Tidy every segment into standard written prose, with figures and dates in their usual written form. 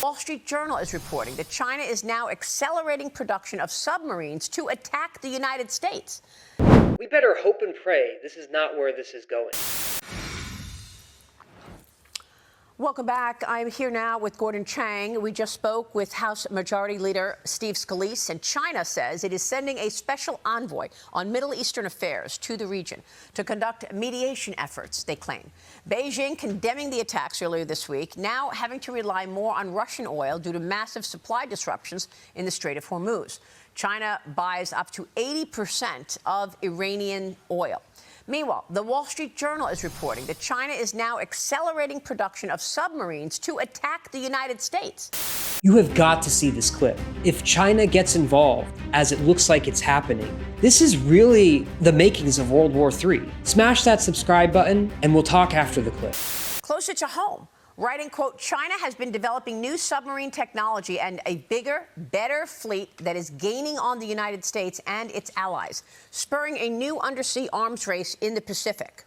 Wall Street Journal is reporting that China is now accelerating production of submarines to attack the United States. We better hope and pray this is not where this is going. Welcome back. I'm here now with Gordon Chang. We just spoke with House Majority Leader Steve Scalise, and China says it is sending a special envoy on Middle Eastern affairs to the region to conduct mediation efforts, they claim. Beijing condemning the attacks earlier this week, now having to rely more on Russian oil due to massive supply disruptions in the Strait of Hormuz. China buys up to 80% of Iranian oil. Meanwhile, the Wall Street Journal is reporting that China is now accelerating production of submarines to attack the United States. You have got to see this clip. If China gets involved, as it looks like it's happening, this is really the makings of World War III. Smash that subscribe button, and we'll talk after the clip. Closer to home, writing, quote, China has been developing new submarine technology and a bigger, better fleet that is gaining on the United States and its allies, spurring a new undersea arms race in the Pacific.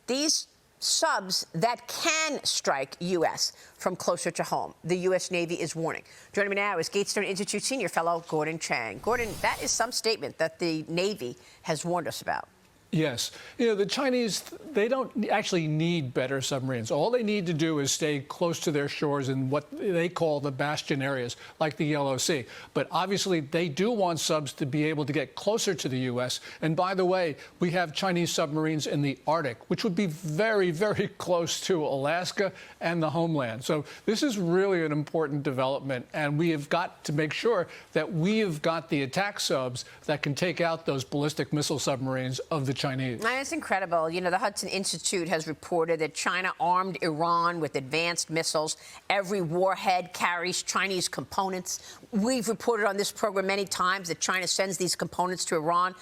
These subs that can strike U.S. from closer to home, the U.S. Navy is warning. Joining me now is Gatestone Institute senior fellow Gordon Chang. Gordon, that is some statement that the Navy has warned us about. Yes. You know, the Chinese, they don't actually need better submarines. All they need to do is stay close to their shores in what they call the bastion areas, like the Yellow Sea. But obviously, they do want subs to be able to get closer to the U.S. And by the way, we have Chinese submarines in the Arctic, which would be very, very close to Alaska and the homeland. So this is really an important development. And we have got to make sure that we have got the attack subs that can take out those ballistic missile submarines of the Chinese. It's incredible. You know, the Gatestone Institute has reported that China armed Iran with advanced missiles. Every warhead carries Chinese components. We've reported on this program many times that China sends these components to Iran.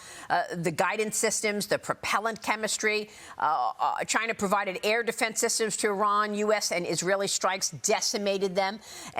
The guidance systems, the propellant chemistry. China provided air defense systems to Iran. U.S. and Israeli strikes decimated them.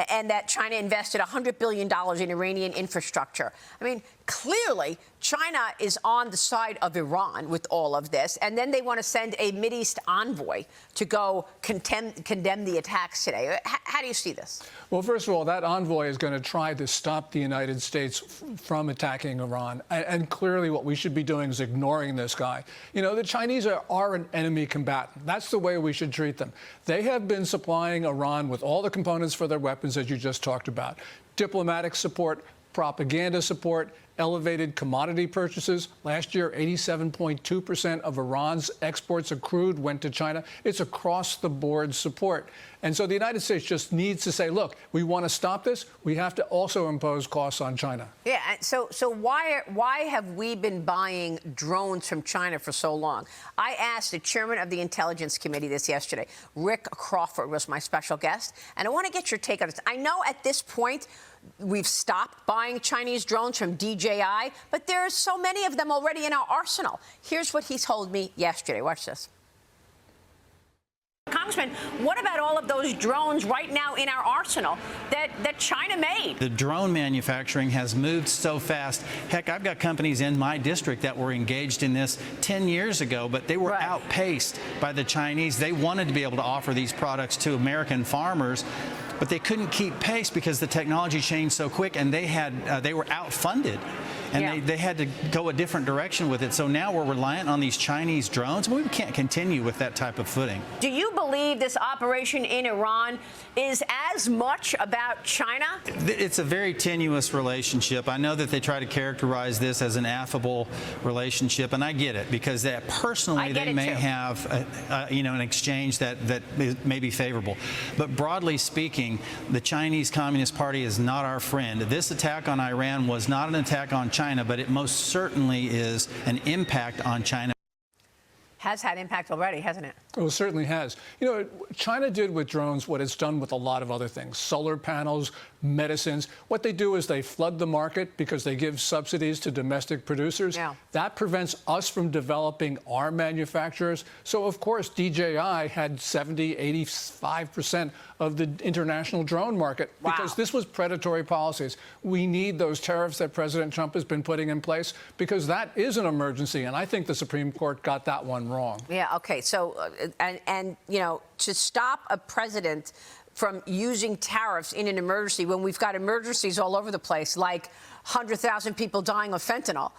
And that China invested $100 billion in Iranian infrastructure. I mean, clearly, China is on the side of Iran with all of this, and then they want to send a Mideast envoy to go condemn the attacks today. How do you see this? Well, first of all, that envoy is going to try to stop the United States from attacking Iran. And clearly what we should be doing is ignoring this guy. You know, the Chinese are an enemy combatant. That's the way we should treat them. They have been supplying Iran with all the components for their weapons, as you just talked about. Diplomatic support, propaganda support, elevated commodity purchases. Last year, 87.2% of Iran's exports of crude went to China. It's across-the-board support. And so the United States just needs to say, look, we want to stop this. We have to also impose costs on China. Yeah, so why have we been buying drones from China for so long? I asked the chairman of the Intelligence Committee this yesterday. Rick Crawford was my special guest, and I want to get your take on this. I know at this point, we've stopped buying Chinese drones from DJI, but there are so many of them already in our arsenal. Here's what he told me yesterday. Watch this. Congressman, what about all of those drones right now in our arsenal that China made? The drone manufacturing has moved so fast. Heck, I've got companies in my district that were engaged in this 10 years ago, but they were outpaced by the Chinese. They wanted to be able to offer these products to American farmers, but they couldn't keep pace because the technology changed so quick, and they were outfunded. And they had to go a different direction with it. So now we're reliant on these Chinese drones. We can't continue with that type of footing. Do you believe this operation in Iran is as much about China? It's a very tenuous relationship. I know that they try to characterize this as an affable relationship, and I get it, because that personally they may have an exchange that may be favorable. But broadly speaking, the Chinese Communist Party is not our friend. This attack on Iran was not an attack on China, but it most certainly is an impact on China. Has had impact already, hasn't it? Oh, it certainly has. You know, China did with drones what it's done with a lot of other things: solar panels, medicines. What they do is they flood the market because they give subsidies to domestic producers. Yeah. That prevents us from developing our manufacturers. So, of course, DJI had 70, 85% of the international drone market because this was predatory policies. We need those tariffs that President Trump has been putting in place because that is an emergency. And I think the Supreme Court got that one wrong. Yeah, OK. So, and you know, to stop a president from using tariffs in an emergency when we've got emergencies all over the place, like 100,000 people dying of fentanyl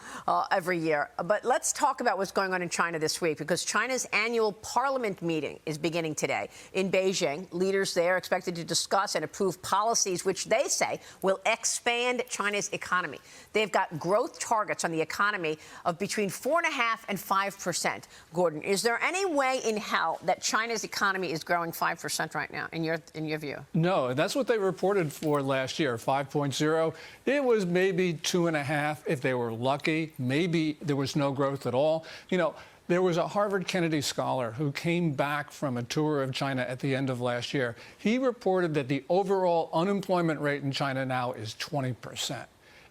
every year. But let's talk about what's going on in China this week, because China's annual parliament meeting is beginning today in Beijing. Leaders there are expected to discuss and approve policies which they say will expand China's economy. They've got growth targets on the economy of between 4.5% and 5%. Gordon, is there any way in hell that China's economy is growing 5% right now, in your view? No, that's what they reported for last year, 5.0. It was maybe 2.5 if they were lucky. Maybe there was no growth at all. You know, there was a Harvard Kennedy scholar who came back from a tour of China at the end of last year. He reported that the overall unemployment rate in China now is 20%.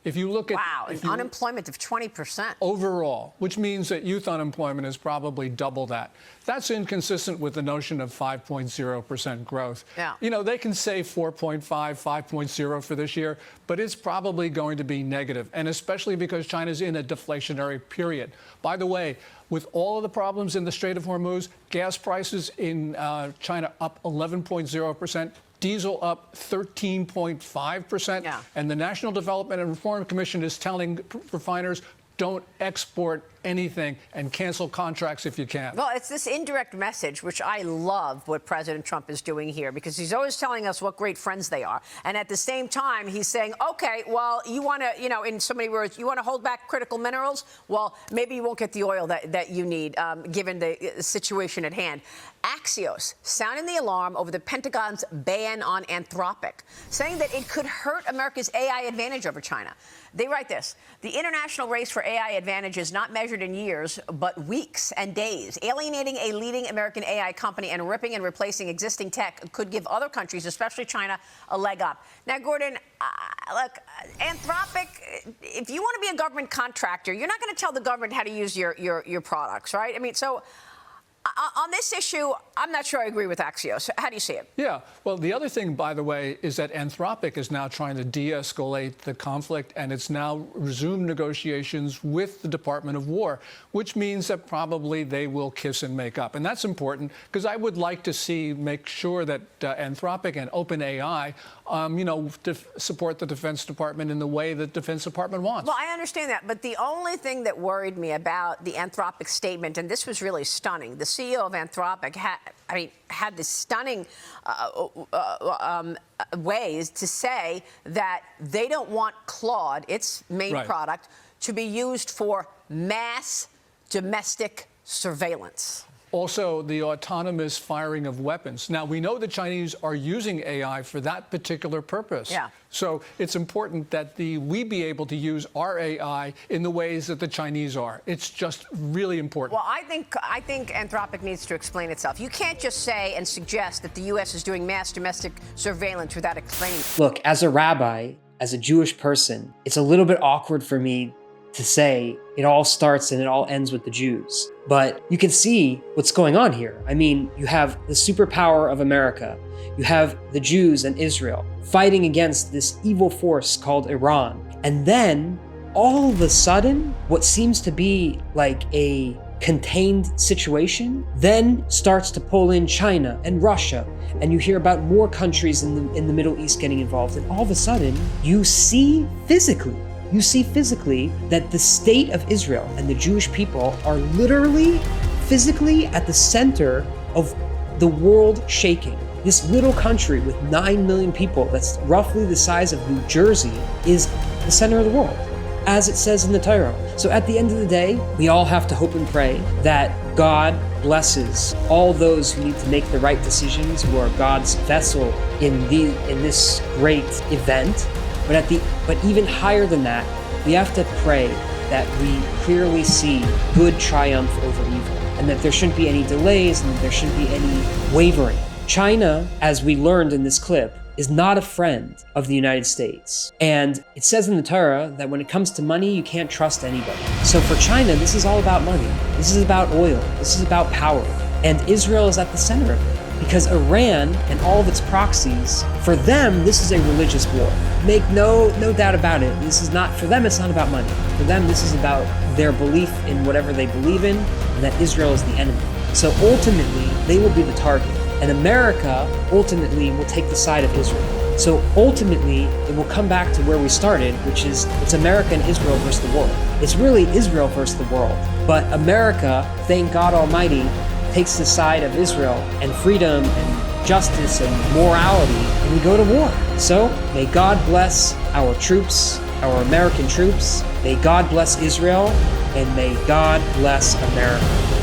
If you look at unemployment of 20% overall, which means that youth unemployment is probably double that. That's inconsistent with the notion of 5.0% growth. Yeah. You know, they can say 4.5, 5.0 for this year, but it's probably going to be negative, and especially because China's in a deflationary period. By the way, with all of the problems in the Strait of Hormuz, gas prices in China up 11.0%. Diesel up 13.5%. Yeah. And the National Development and Reform Commission is telling refiners, don't export anything and cancel contracts if you can. Well, it's this indirect message, which I love what President Trump is doing here, because he's always telling us what great friends they are. And at the same time, he's saying, OK, well, you want to, you know, in so many words, you want to hold back critical minerals? Well, maybe you won't get the oil that you need, given the situation at hand. Axios sounding the alarm over the Pentagon's ban on Anthropic, saying that it could hurt America's AI advantage over China. They write this: the international race for AI advantage is not measured in years, but weeks and days. Alienating a leading American AI company and ripping and replacing existing tech could give other countries, especially China, a leg up. Now, Gordon, look, Anthropic, if you want to be a government contractor, you're not going to tell the government how to use your products, right? I mean, so on this issue, I'm not sure I agree with Axios. How do you see it? Yeah. Well, the other thing, by the way, is that Anthropic is now trying to de-escalate the conflict, and it's now resumed negotiations with the Department of War, which means that probably they will kiss and make up. And that's important, because I would like to make sure that Anthropic and OpenAI, support the Defense Department in the way that the Defense Department wants. Well, I understand that. But the only thing that worried me about the Anthropic statement, and this was really stunning, the CEO of Anthropic had this stunning ways to say that they don't want Claude, its main product, to be used for mass domestic surveillance. Also, the autonomous firing of weapons. Now, we know the Chinese are using AI for that particular purpose. Yeah. So it's important that we be able to use our AI in the ways that the Chinese are. It's just really important. Well, I think Anthropic needs to explain itself. You can't just say and suggest that the U.S. is doing mass domestic surveillance without explaining. Look, as a rabbi, as a Jewish person, it's a little bit awkward for me to say it all starts and it all ends with the Jews. But you can see what's going on here. I mean, you have the superpower of America. You have the Jews and Israel fighting against this evil force called Iran. And then, all of a sudden, what seems to be like a contained situation then starts to pull in China and Russia. And you hear about more countries in the Middle East getting involved. And all of a sudden, you see physically that the state of Israel and the Jewish people are literally physically at the center of the world shaking. This little country with 9 million people, that's roughly the size of New Jersey, is the center of the world, as it says in the Torah. So at the end of the day, we all have to hope and pray that God blesses all those who need to make the right decisions, who are God's vessel in this great event. But even higher than that, we have to pray that we clearly see good triumph over evil, and that there shouldn't be any delays and that there shouldn't be any wavering. China, as we learned in this clip, is not a friend of the United States. And it says in the Torah that when it comes to money, you can't trust anybody. So for China, this is all about money. This is about oil. This is about power. And Israel is at the center of it. Because Iran and all of its proxies, for them, this is a religious war. Make no doubt about it. This is not, for them, it's not about money. For them, this is about their belief in whatever they believe in, and that Israel is the enemy. So ultimately, they will be the target. and America ultimately will take the side of Israel. So ultimately, it will come back to where we started, which is it's America and Israel versus the world. It's really Israel versus the world. But America, thank God Almighty, takes the side of Israel and freedom and justice and morality, and we go to war. So may God bless our troops, our American troops. May God bless Israel, and may God bless America.